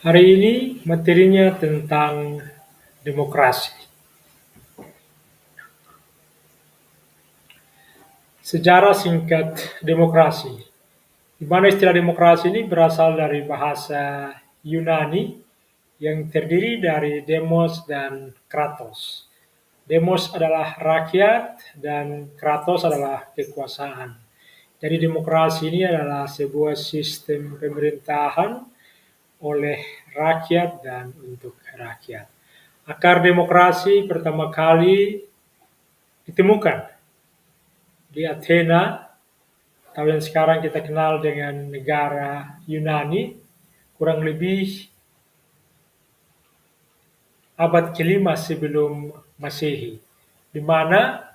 Hari ini materinya tentang demokrasi. Sejarah singkat demokrasi, di mana istilah demokrasi ini berasal dari bahasa Yunani yang terdiri dari demos dan kratos. Demos adalah rakyat dan kratos adalah kekuasaan. Jadi demokrasi ini adalah sebuah sistem pemerintahan oleh rakyat dan untuk rakyat. Akar demokrasi pertama kali ditemukan di Athena atau yang sekarang kita kenal dengan negara Yunani, kurang lebih abad ke-5 sebelum Masehi, di mana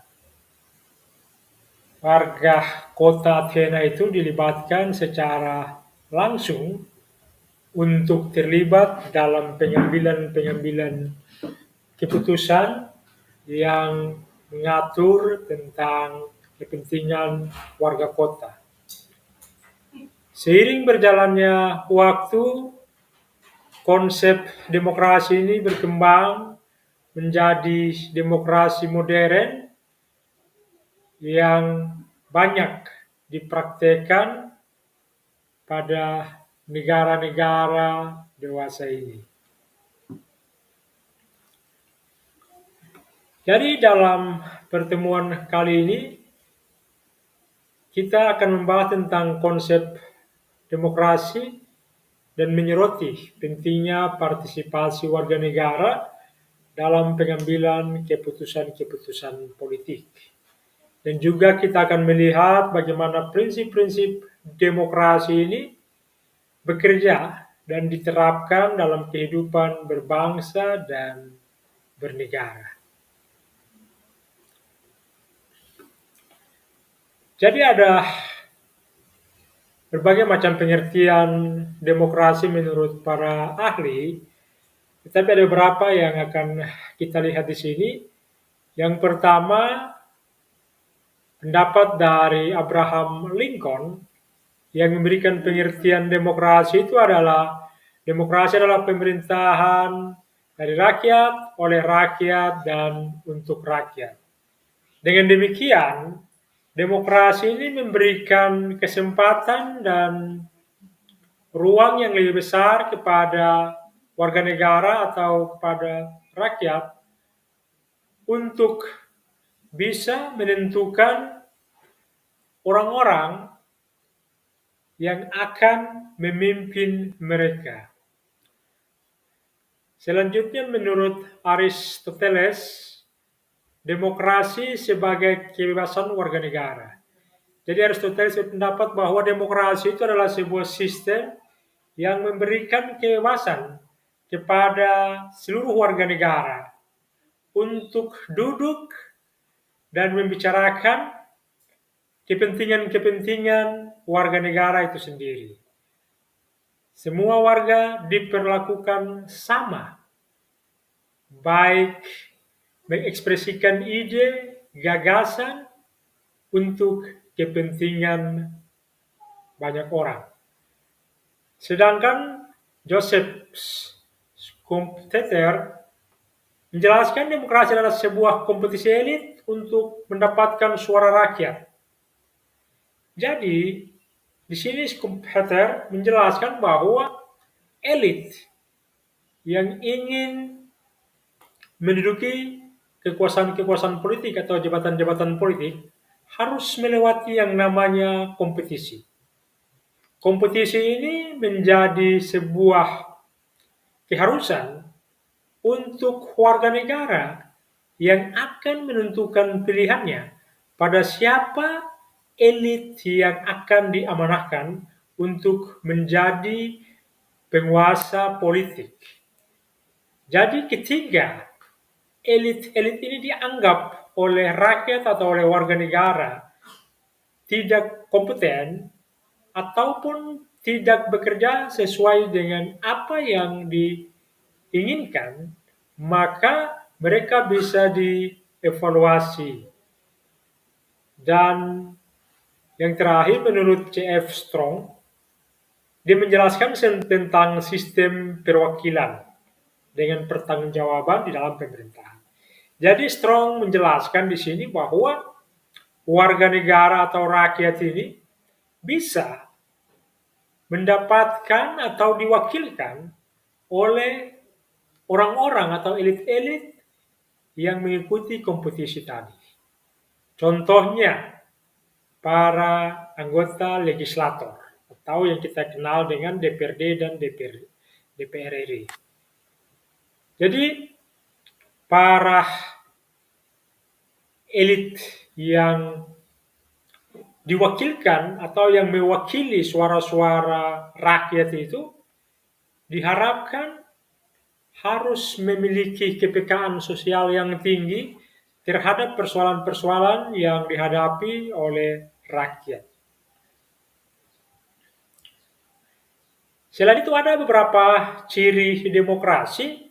warga kota Athena itu dilibatkan secara langsung untuk terlibat dalam pengambilan-pengambilan keputusan yang mengatur tentang kepentingan warga kota. Seiring berjalannya waktu, konsep demokrasi ini berkembang menjadi demokrasi modern yang banyak dipraktekkan pada negara-negara dewasa ini. Jadi dalam pertemuan kali ini kita akan membahas tentang konsep demokrasi dan menyoroti pentingnya partisipasi warga negara dalam pengambilan keputusan-keputusan politik. Dan juga kita akan melihat bagaimana prinsip-prinsip demokrasi ini bekerja dan diterapkan dalam kehidupan berbangsa dan bernegara. Jadi ada berbagai macam pengertian demokrasi menurut para ahli, tetapi ada beberapa yang akan kita lihat di sini. Yang pertama, pendapat dari Abraham Lincoln yang memberikan pengertian demokrasi itu adalah demokrasi adalah pemerintahan dari rakyat, oleh rakyat, dan untuk rakyat. Dengan demikian, demokrasi ini memberikan kesempatan dan ruang yang lebih besar kepada warga negara atau kepada rakyat untuk bisa menentukan orang-orang yang akan memimpin mereka. Selanjutnya menurut Aristoteles, demokrasi sebagai kebebasan warga negara. Jadi Aristoteles berpendapat bahwa demokrasi itu adalah sebuah sistem yang memberikan kebebasan kepada seluruh warga negara untuk duduk dan membicarakan kepentingan-kepentingan warga negara itu sendiri. Semua warga diperlakukan sama, baik mengekspresikan ide, gagasan untuk kepentingan banyak orang. Sedangkan Joseph Schumpeter menjelaskan demokrasi adalah sebuah kompetisi elit untuk mendapatkan suara rakyat. Jadi, di sini Schumpeter menjelaskan bahwa elit yang ingin menduduki kekuasaan-kekuasaan politik atau jabatan-jabatan politik harus melewati yang namanya kompetisi. Kompetisi ini menjadi sebuah keharusan untuk warga negara yang akan menentukan pilihannya pada siapa elit yang akan diamanahkan untuk menjadi penguasa politik. Jadi ketika elit-elit ini dianggap oleh rakyat atau oleh warga negara tidak kompeten ataupun tidak bekerja sesuai dengan apa yang diinginkan, maka mereka bisa dievaluasi. Dan yang terakhir menurut C.F. Strong, dia menjelaskan tentang sistem perwakilan dengan pertanggungjawaban di dalam pemerintahan. Jadi Strong menjelaskan di sini bahwa warga negara atau rakyat ini bisa mendapatkan atau diwakilkan oleh orang-orang atau elit-elit yang mengikuti kompetisi tadi. Contohnya, para anggota legislator atau yang kita kenal dengan DPRD dan DPR RI. Jadi, para elit yang diwakilkan atau yang mewakili suara-suara rakyat itu diharapkan harus memiliki kepekaan sosial yang tinggi terhadap persoalan-persoalan yang dihadapi oleh rakyat. Selain itu ada beberapa ciri demokrasi,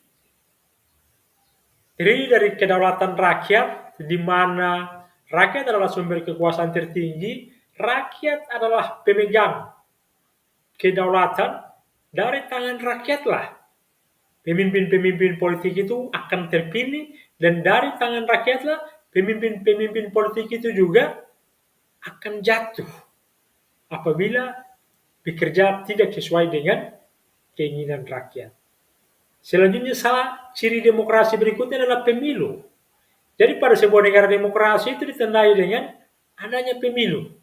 terdiri dari kedaulatan rakyat, di mana rakyat adalah sumber kekuasaan tertinggi, rakyat adalah pemegang kedaulatan, dari tangan rakyatlah pemimpin-pemimpin politik itu akan terpilih, dan dari tangan rakyatlah pemimpin-pemimpin politik itu juga akan jatuh apabila bekerja tidak sesuai dengan keinginan rakyat. Selanjutnya, ciri demokrasi berikutnya adalah pemilu. Jadi pada sebuah negara demokrasi itu ditandai dengan adanya pemilu.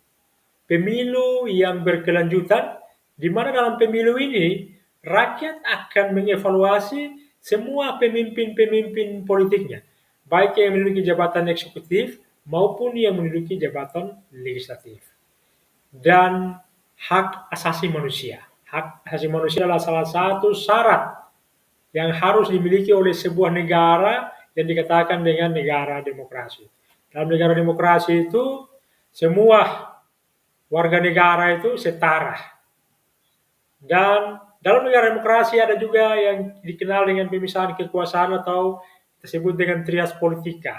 Pemilu yang berkelanjutan, di mana dalam pemilu ini rakyat akan mengevaluasi semua pemimpin-pemimpin politiknya, baik yang memiliki jabatan eksekutif maupun yang memiliki jabatan legislatif. Dan hak asasi manusia. Hak asasi manusia adalah salah satu syarat yang harus dimiliki oleh sebuah negara yang dikatakan dengan negara demokrasi. Dalam negara demokrasi itu, semua warga negara itu setara. Dan dalam negara demokrasi ada juga yang dikenal dengan pemisahan kekuasaan atau disebut dengan trias politika.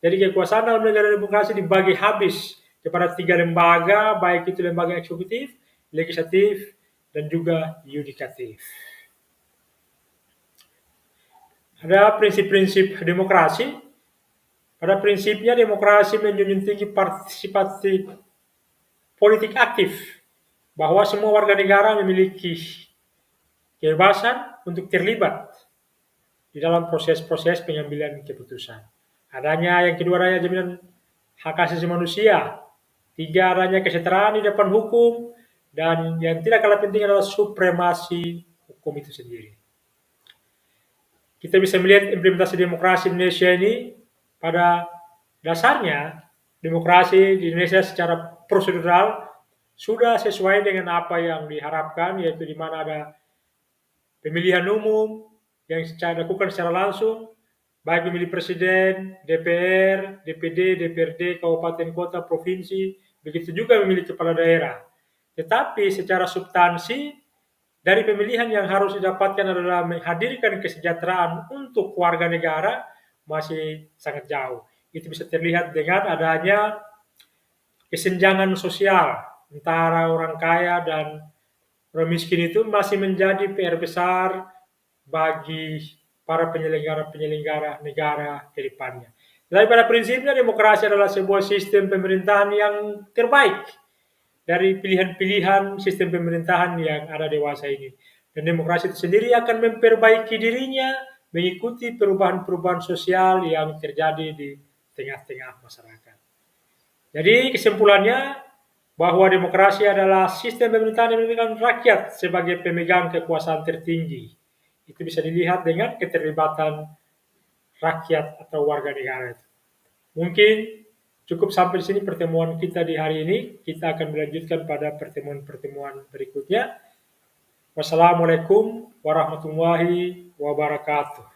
Jadi kekuasaan dalam negara demokrasi dibagi habis kepada 3 lembaga, baik itu lembaga eksekutif, legislatif, dan juga yudikatif. Ada prinsip-prinsip demokrasi. Pada prinsipnya demokrasi menjunjung tinggi partisipasi politik aktif, bahwa semua warga negara memiliki kebebasan untuk terlibat di dalam proses-proses pengambilan keputusan. Adanya yang kedua, adanya jaminan hak asasi manusia. 3, adanya kesetaraan di depan hukum. Dan yang tidak kalah penting adalah supremasi hukum itu sendiri. Kita bisa melihat implementasi demokrasi di Indonesia ini, pada dasarnya demokrasi di Indonesia secara prosedural sudah sesuai dengan apa yang diharapkan, yaitu di mana ada pemilihan umum yang dilakukan secara langsung, baik memilih presiden, DPR, DPD, DPRD, kabupaten, kota, provinsi, begitu juga memilih kepala daerah. Tetapi secara substansi, dari pemilihan yang harus didapatkan adalah menghadirkan kesejahteraan untuk warga negara masih sangat jauh. Itu bisa terlihat dengan adanya kesenjangan sosial antara orang kaya dan orang miskin, itu masih menjadi PR besar bagi para penyelenggara-penyelenggara negara ke depannya. Tapi pada prinsipnya demokrasi adalah sebuah sistem pemerintahan yang terbaik dari pilihan-pilihan sistem pemerintahan yang ada dewasa ini. Dan demokrasi itu sendiri akan memperbaiki dirinya mengikuti perubahan-perubahan sosial yang terjadi di tengah-tengah masyarakat. Jadi kesimpulannya, bahwa demokrasi adalah sistem pemerintahan yang memiliki rakyat sebagai pemegang kekuasaan tertinggi. Itu bisa dilihat dengan keterlibatan rakyat atau warga negara itu. Mungkin cukup sampai di sini pertemuan kita di hari ini. Kita akan melanjutkan pada pertemuan-pertemuan berikutnya. Wassalamualaikum warahmatullahi wabarakatuh.